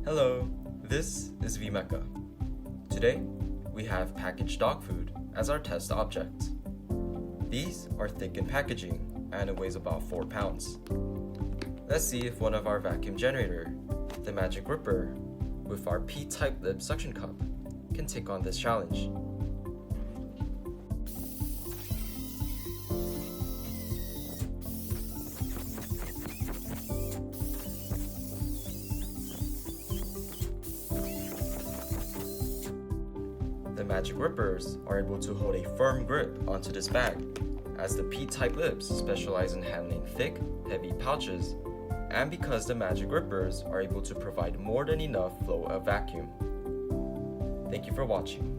Hello, this is VMECA. Today, we have packaged dog food as our test object. These are thick in packaging and it weighs about 4 pounds. Let's see if one of our vacuum generator, the Magic Ripper, with our P-type lip suction cup, can take on this challenge. The Magic Rippers are able to hold a firm grip onto this bag, as the P-type lips specialize in handling thick, heavy pouches, and because the Magic Rippers are able to provide more than enough flow of vacuum. Thank you for watching.